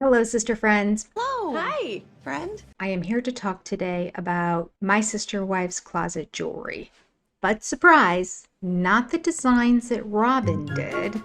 Hello, sister friends. Hello. Hi, friend. I am here to talk today about my sister wife's closet jewelry. But surprise, not the designs that Robin did.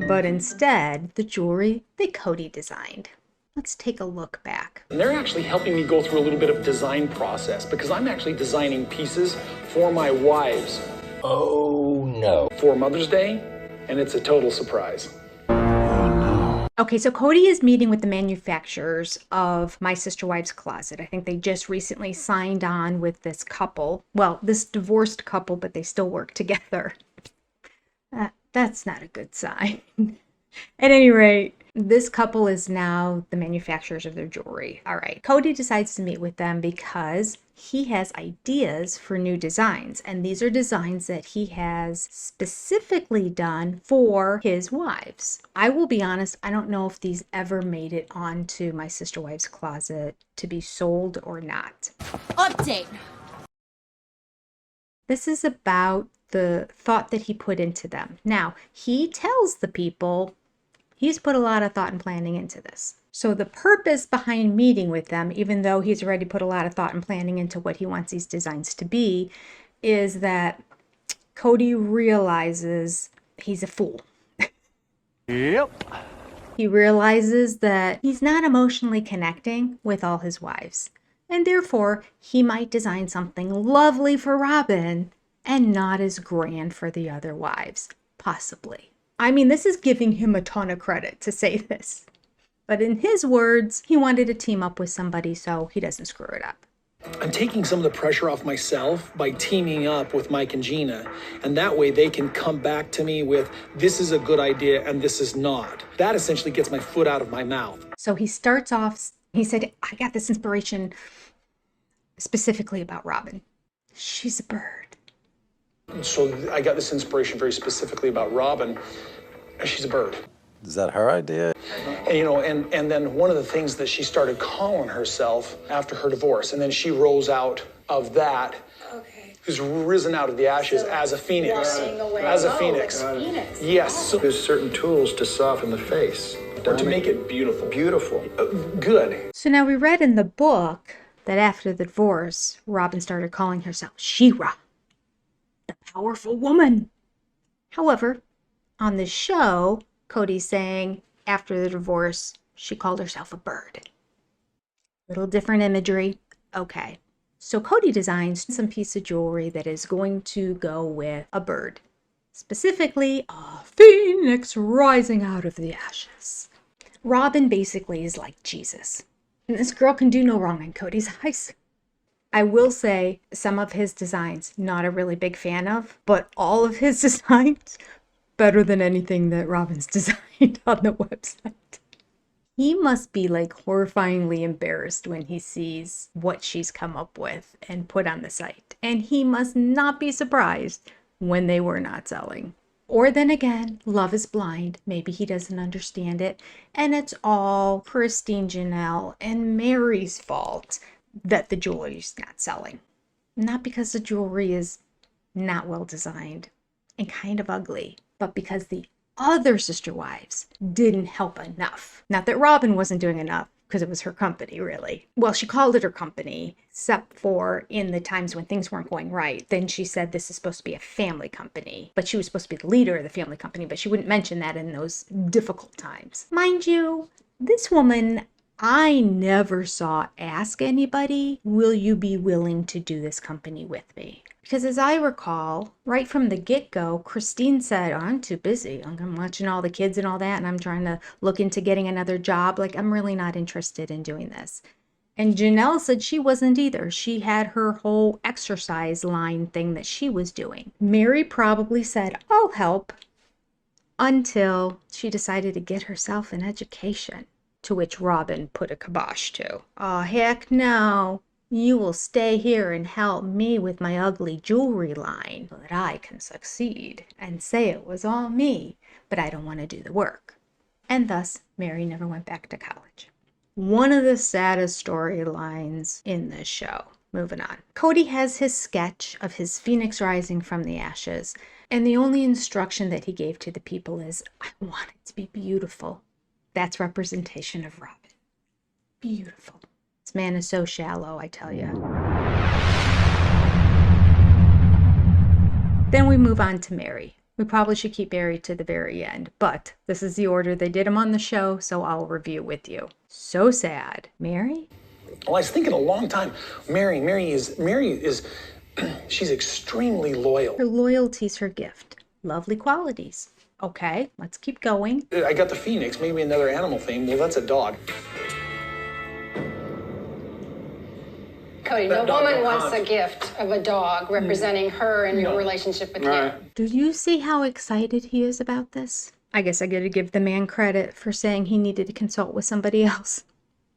But instead, the jewelry that KODY designed. Let's take a look back. And they're actually helping me go through a little bit of design process because I'm actually designing pieces for my wives. Oh no. For Mother's Day, and it's a total surprise. Okay, so KODY is meeting with the manufacturers of My Sister Wife's Closet. I think they just recently signed on with this couple. Well, this divorced couple, but they still work together. That's not a good sign. At any rate, this couple is now the manufacturers of their jewelry. All right, KODY decides to meet with them because he has ideas for new designs. And these are designs that he has specifically done for his wives. I will be honest, I don't know if these ever made it onto My Sister Wife's Closet to be sold or not. Update. This is about the thought that he put into them. Now, he tells the people he's put a lot of thought and planning into this. So the purpose behind meeting with them, even though he's already put a lot of thought and planning into what he wants these designs to be, is that KODY realizes he's a fool. Yep. He realizes that he's not emotionally connecting with all his wives. And therefore, he might design something lovely for Robyn and not as grand for the other wives, possibly. I mean, this is giving him a ton of credit to say this. But in his words, he wanted to team up with somebody so he doesn't screw it up. I'm taking some of the pressure off myself by teaming up with Mike and Gina, and that way they can come back to me with, this is a good idea and this is not. That essentially gets my foot out of my mouth. So he starts off, he said, I got this inspiration specifically about Robyn. She's a bird. So I got this inspiration very specifically about Robyn. She's a bird. Is that her idea? And, and then one of the things that she started calling herself after her divorce, and then she rose out of that. Okay. Who's risen out of the ashes as a phoenix. As a phoenix. Like a phoenix. Yes. So, There's certain tools to soften the face. or to make it beautiful. Beautiful. Good. So now we read in the book that after the divorce, Robyn started calling herself She-Ra, the powerful woman. However, on the show, KODY's saying after the divorce, she called herself a bird. Little different imagery. Okay. So KODY designs some piece of jewelry that is going to go with a bird. Specifically, a phoenix rising out of the ashes. Robyn basically is like Jesus. And this girl can do no wrong in KODY's eyes. I will say some of his designs, not a really big fan of, but all of his designs, better than anything that Robyn's designed on the website. He must be like horrifyingly embarrassed when he sees what she's come up with and put on the site. And he must not be surprised when they were not selling. Or then again, love is blind. Maybe he doesn't understand it. And it's all Christine, Janelle, and Mary's fault that the jewelry's not selling. Not because the jewelry is not well designed and kind of ugly, but because the other sister wives didn't help enough. Not that Robyn wasn't doing enough, because it was her company, really. Well, she called it her company, except for in the times when things weren't going right. Then she said this is supposed to be a family company, but she was supposed to be the leader of the family company, but she wouldn't mention that in those difficult times. Mind you, this woman, I never saw ask anybody, will you be willing to do this company with me? Because as I recall, right from the get-go, Christine said, I'm too busy. I'm watching all the kids and all that, and I'm trying to look into getting another job. Like, I'm really not interested in doing this. And Janelle said she wasn't either. She had her whole exercise line thing that she was doing. Mary probably said, I'll help, until she decided to get herself an education. To which Robyn put a kibosh to. Oh, heck no. You will stay here and help me with my ugly jewelry line so that I can succeed and say it was all me, but I don't want to do the work. And thus, Mary never went back to college. One of the saddest storylines in this show. Moving on. Kody has his sketch of his phoenix rising from the ashes, and the only instruction that he gave to the people is, I want it to be beautiful. That's representation of ROBYN. Beautiful. This man is so shallow, I tell you. Then we move on to Mary. We probably should keep Mary to the very end, but this is the order they did him on the show, so I'll review with you. So sad. Mary? Well, I was thinking a long time. Mary is, she's extremely loyal. Her loyalty's her gift. Lovely qualities. Okay, let's keep going. I got the phoenix, maybe another animal theme. Well, that's a dog. Kody, no woman wants a gift of a dog representing her and your relationship with him. Do you see how excited he is about this? I guess I gotta give the man credit for saying he needed to consult with somebody else.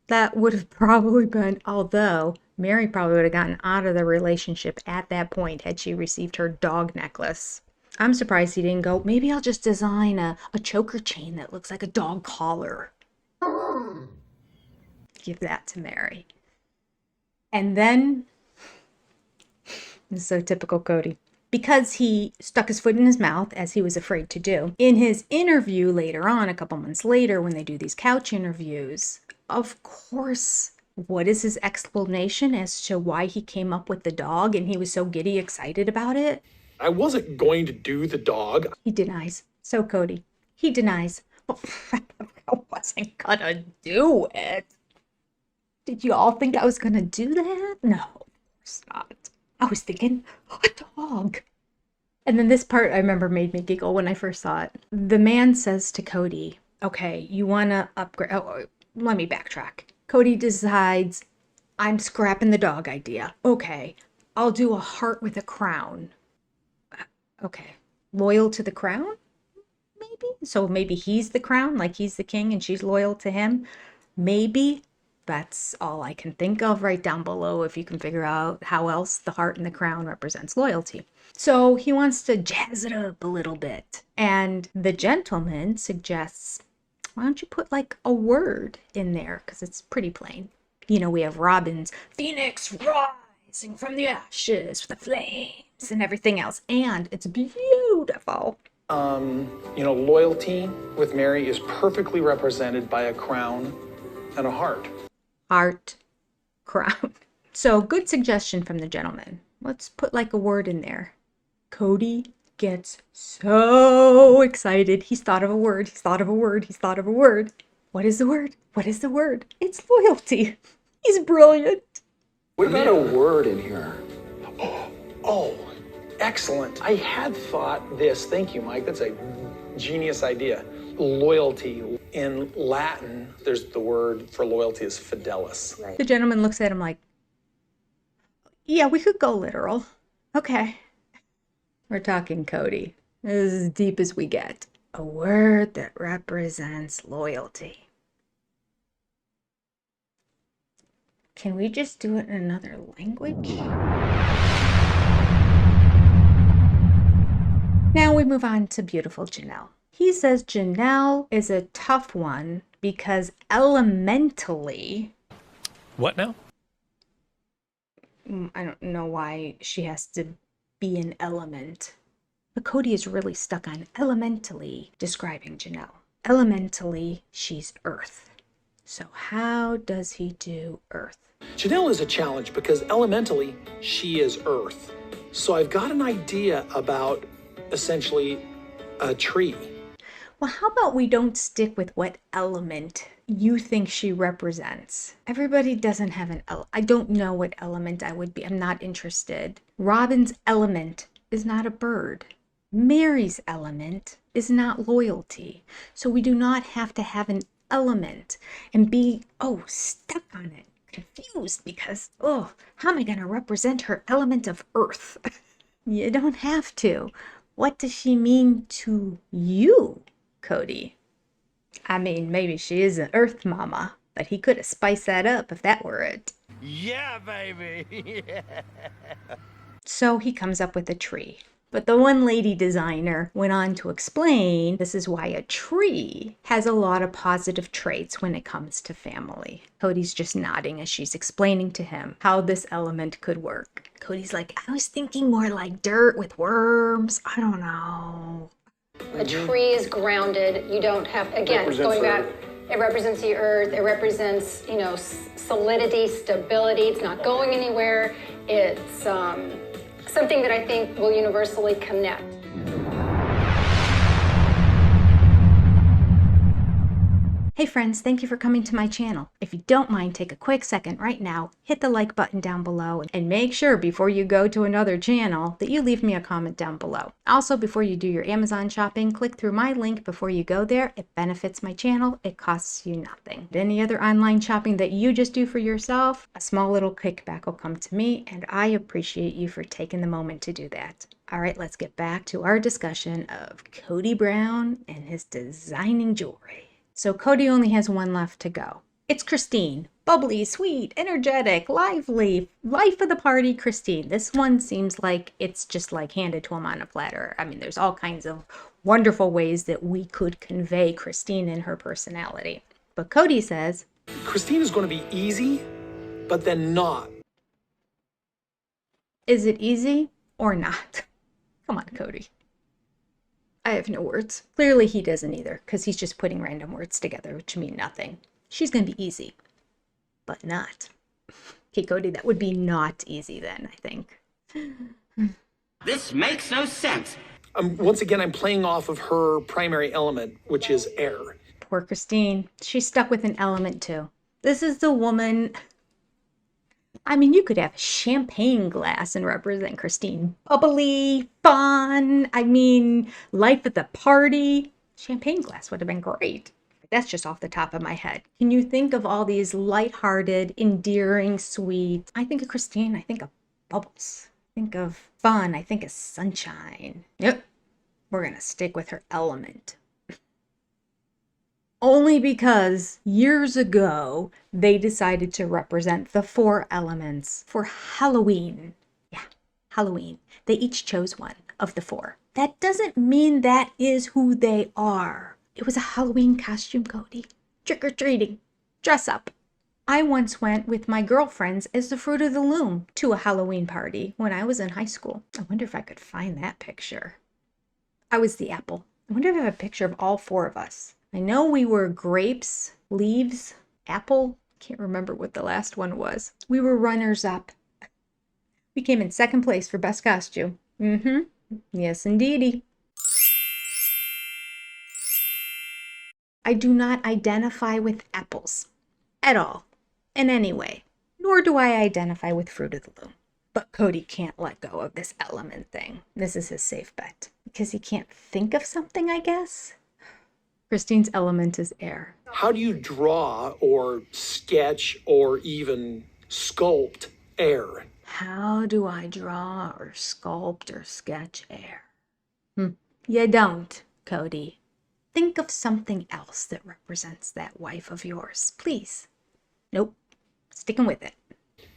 That would have probably been, although Mary probably would have gotten out of the relationship at that point had she received her dog necklace. I'm surprised he didn't go, maybe I'll just design a choker chain that looks like a dog collar. Give that to Mary. And then, this is so typical Kody, because he stuck his foot in his mouth, as he was afraid to do, in his interview later on, a couple months later, when they do these couch interviews, of course, what is his explanation as to why he came up with the dog and he was so giddy excited about it? I wasn't going to do the dog. He denies. So Kody, he denies. Oh, I wasn't gonna do it. Did you all think I was gonna do that? No, of course not. I was thinking, a dog. And then this part I remember made me giggle when I first saw it. The man says to Kody, okay, you wanna upgrade, let me backtrack. Kody decides, I'm scrapping the dog idea. Okay, I'll do a heart with a crown. Okay, loyal to the crown? Maybe? So maybe he's the crown, like he's the king and she's loyal to him? Maybe. That's all I can think of. Right down below if you can figure out how else the heart and the crown represents loyalty. So he wants to jazz it up a little bit. And the gentleman suggests, why don't you put like a word in there? Because it's pretty plain. You know, we have ROBYN's phoenix rising from the ashes with the flames and everything else. And it's beautiful. You know, loyalty with Mary is perfectly represented by a crown and a heart. Heart, crown. So good suggestion from the gentleman. Let's put like a word in there. Kody gets so excited. He's thought of a word. He's thought of a word. He's thought of a word. What is the word? What is the word? It's loyalty. He's brilliant. What about a word in here? Oh, excellent. I had thought this. Thank you, Mike. That's a genius idea. Loyalty. In Latin, there's the word for loyalty is fidelis. Right. The gentleman looks at him like, yeah, we could go literal. Okay. We're talking Kody. This is as deep as we get. A word that represents loyalty. Can we just do it in another language? Now we move on to beautiful Janelle. He says Janelle is a tough one because elementally... What now? I don't know why she has to be an element. But Kody is really stuck on elementally describing Janelle. Elementally, she's earth. So how does he do earth? Janelle is a challenge because elementally, she is earth. So I've got an idea about essentially a tree. Well, how about we don't stick with what element you think she represents? Everybody doesn't have an element. I don't know what element I would be. I'm not interested. ROBYN's element is not a bird. Mary's element is not loyalty. So we do not have to have an element and be, stuck on it, confused because, how am I going to represent her element of earth? You don't have to. What does she mean to you, Kody? I mean, maybe she is an earth mama, But he could have spiced that up if that were it. Yeah, baby. So he comes up with a tree. But the one lady designer went on to explain this is why a tree has a lot of positive traits when it comes to family. Kody's just nodding as she's explaining to him how this element could work. Kody's like, I was thinking more like dirt with worms. I don't know. A tree is grounded. You don't have, again, going back, it represents the earth. It represents, you know, solidity, stability. It's not going anywhere. It's something that I think will universally connect. Hey friends, thank you for coming to my channel. If you don't mind, take a quick second right now, hit the like button down below, and make sure before you go to another channel that you leave me a comment down below. Also, before you do your Amazon shopping, click through my link before you go there. It benefits my channel. It costs you nothing. Any other online shopping that you just do for yourself, a small little kickback will come to me, and I appreciate you for taking the moment to do that. All right, let's get back to our discussion of Kody Brown and his designing jewelry. So Kody only has one left to go. It's Christine. Bubbly, sweet, energetic, lively, life of the party Christine. This one seems like it's just like handed to him on a platter. I mean, there's all kinds of wonderful ways that we could convey Christine and her personality. But Kody says, Christine is going to be easy, but then not. is it easy or not? Come on, Kody. I have no words. Clearly he doesn't either, because he's just putting random words together, which mean nothing. She's going to be easy, but not. Okay, Kody, that would be not easy then, I think. This makes no sense. Once again, I'm playing off of her primary element, which is air. Poor Christine. She's stuck with an element too. This is the woman... I mean, you could have a champagne glass and represent Christine. Bubbly, fun, I mean, life at the party. Champagne glass would have been great. That's just off the top of my head. Can you think of all these lighthearted, endearing, sweet? I think of Christine, I think of bubbles. I think of fun, I think of sunshine. Yep, we're gonna stick with her element. Only because years ago, they decided to represent the 4 elements for Halloween. Yeah, Halloween. They each chose one of the 4. That doesn't mean that is who they are. It was a Halloween costume, Kody. Trick-or-treating. Dress up. I once went with my girlfriends as the Fruit of the Loom to a Halloween party when I was in high school. I wonder if I could find that picture. I was the apple. I wonder if I have a picture of all 4 of us. I know we were grapes, leaves, apple. Can't remember what the last one was. We were runners up. We came in 2nd place for best costume. Yes, indeedy. I do not identify with apples at all, in any way. Nor do I identify with Fruit of the Loom. But Kody can't let go of this element thing. This is his safe bet. Because he can't think of something, I guess? Christine's element is air. How do you draw or sketch or even sculpt air? How do I draw or sculpt or sketch air? You don't, Kody. Think of something else that represents that wife of yours, please. Nope, sticking with it.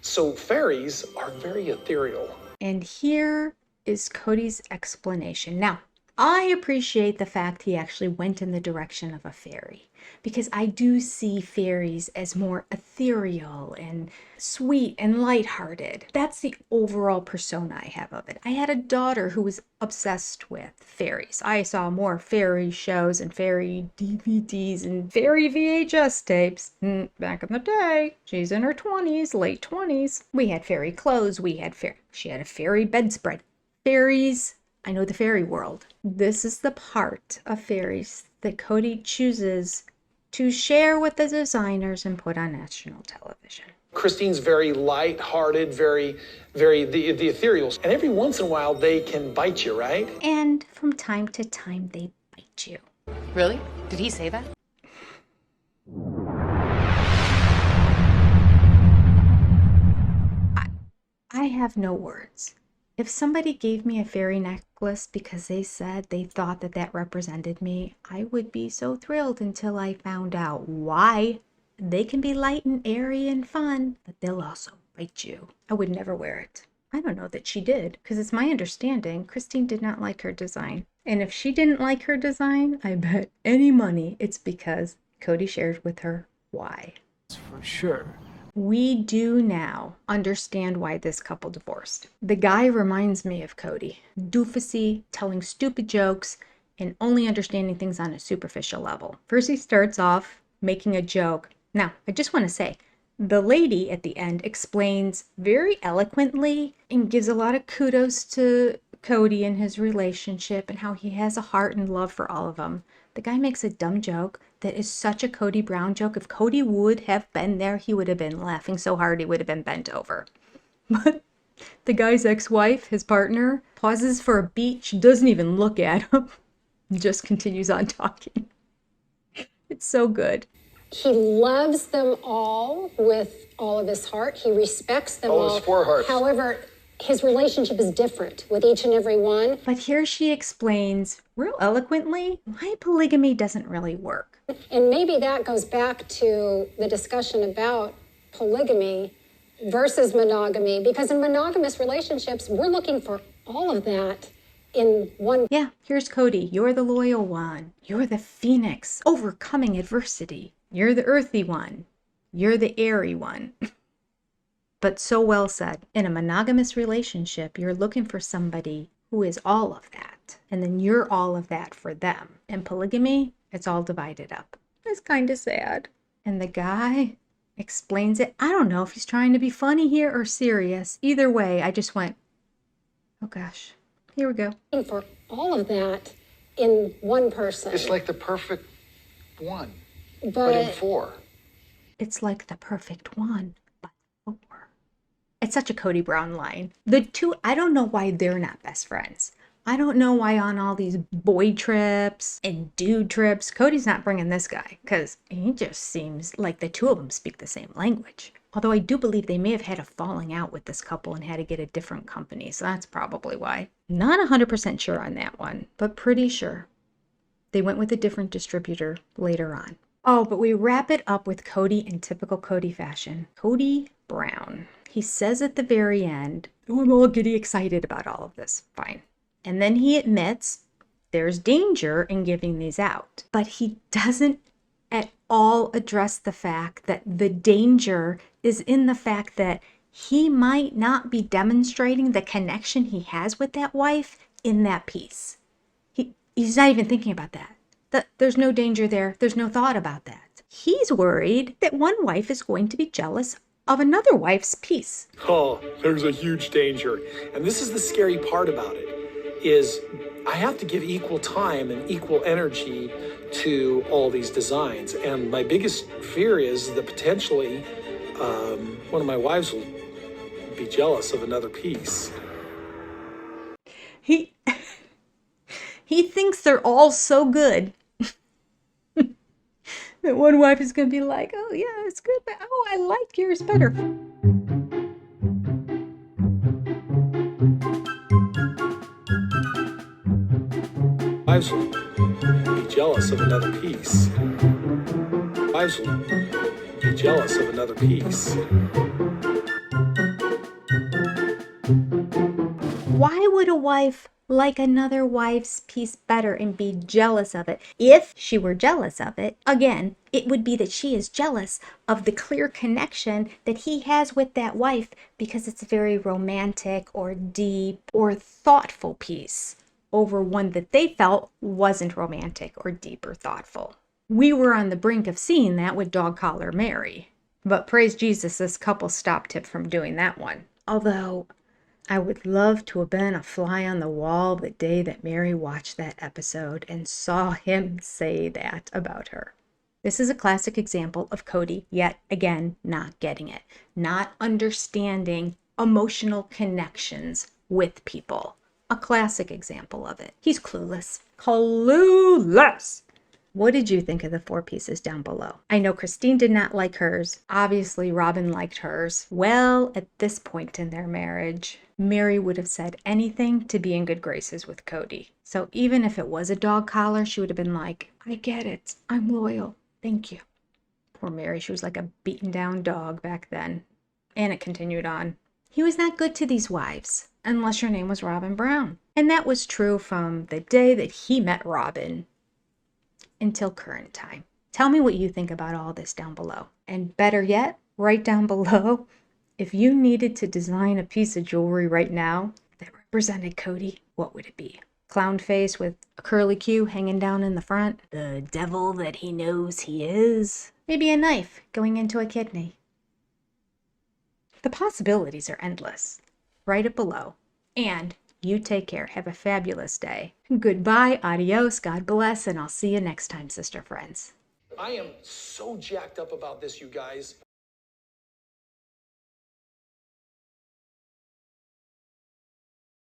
So fairies are very ethereal. And here is Kody's explanation. Now, I appreciate the fact he actually went in the direction of a fairy, because I do see fairies as more ethereal and sweet and lighthearted. That's the overall persona I have of it. I had a daughter who was obsessed with fairies. I saw more fairy shows and fairy DVDs and fairy VHS tapes back in the day. She's in her 20s, late 20s. We had fairy clothes. She had a fairy bedspread. Fairies. I know the fairy world. This is the part of fairies that Kody chooses to share with the designers and put on national television. Christine's very light-hearted, very the ethereals. And every once in a while, they can bite you, right? And from time to time, they bite you. Really? Did he say that? I have no words. If somebody gave me a fairy necklace because they said they thought that represented me, I would be so thrilled until I found out why They can be light and airy and fun, but they'll also bite you. I would never wear it. I don't know that she did, because it's my understanding Christine did not like her design. And if she didn't like her design, I bet any money it's because KODY shared with her why. For sure. We do now understand why this couple divorced. The guy reminds me of KODY. Doofusy, telling stupid jokes, and only understanding things on a superficial level. First he starts off making a joke. Now, I just want to say, the lady at the end explains very eloquently and gives a lot of kudos to KODY and his relationship and how he has a heart and love for all of them. The guy makes a dumb joke that is such a KODY Brown joke. If KODY would have been there, he would have been laughing so hard he would have been bent over. But the guy's ex-wife, his partner, pauses for a beat. She doesn't even look at him. Just continues on talking. It's so good. He loves them all with all of his heart. He respects them all. His 4 hearts. However, his relationship is different with each and every one. But here she explains real eloquently why polygamy doesn't really work. And maybe that goes back to the discussion about polygamy versus monogamy, because in monogamous relationships, we're looking for all of that in one. Yeah, here's KODY. You're the loyal one. You're the phoenix, overcoming adversity. You're the earthy one. You're the airy one. But so well said. In a monogamous relationship, you're looking for somebody who is all of that. And then you're all of that for them. In polygamy, it's all divided up. It's kind of sad. And the guy explains it. I don't know if he's trying to be funny here or serious. Either way, I just went, oh gosh, here we go. For all of that in one person. It's like the perfect one, but But in 4. It's like the perfect one, but 4. It's such a KODY Brown line. The two, I don't know why they're not best friends. I don't know why on all these boy trips and dude trips, KODY's not bringing this guy, because he just seems like the two of them speak the same language. Although I do believe they may have had a falling out with this couple and had to get a different company, so that's probably why. Not 100% sure on that one, but pretty sure. They went with a different distributor later on. Oh, but we wrap it up with KODY in typical KODY fashion. KODY Brown. He says at the very end, oh, I'm all giddy excited about all of this. Fine. And then he admits there's danger in giving these out. But he doesn't at all address the fact that the danger is in the fact that he might not be demonstrating the connection he has with that wife in that piece. He's not even thinking about that. There's no danger there. There's no thought about that. He's worried that one wife is going to be jealous of another wife's piece. Oh, there's a huge danger. And this is the scary part about it, is I have to give equal time and equal energy to all these designs. And my biggest fear is that potentially one of my wives will be jealous of another piece. He thinks they're all so good that one wife is going to be like, oh yeah, it's good, but oh, I like yours better. Wives will be jealous of another piece. Wives will be jealous of another piece. Why would a wife like another wife's piece better and be jealous of it? If she were jealous of it, again, it would be that she is jealous of the clear connection that he has with that wife because it's a very romantic or deep or thoughtful piece over one that they felt wasn't romantic or deep or thoughtful. We were on the brink of seeing that with Dog Collar Mary. But praise Jesus, this couple stopped him from doing that one. Although I would love to have been a fly on the wall the day that Mary watched that episode and saw him say that about her. This is a classic example of KODY, yet again, not getting it. Not understanding emotional connections with people. A classic example of it. He's clueless. Clueless! What did you think of the 4 pieces down below? I know Christine did not like hers. Obviously, ROBYN liked hers. Well, at this point in their marriage, Mary would have said anything to be in good graces with KODY. So even if it was a dog collar, she would have been like, I get it. I'm loyal. Thank you. Poor Mary, she was like a beaten down dog back then. And it continued on. He was not good to these wives, unless your name was Robyn Brown. And that was true from the day that he met Robyn until current time. Tell me what you think about all this down below. And better yet, write down below if you needed to design a piece of jewelry right now that represented Kody, what would it be? Clown face with a curly Q hanging down in the front? The devil that he knows he is? Maybe a knife going into a kidney? The possibilities are endless. Write it below. And you take care. Have a fabulous day. Goodbye, adios, God bless, and I'll see you next time, sister friends. I am so jacked up about this, you guys.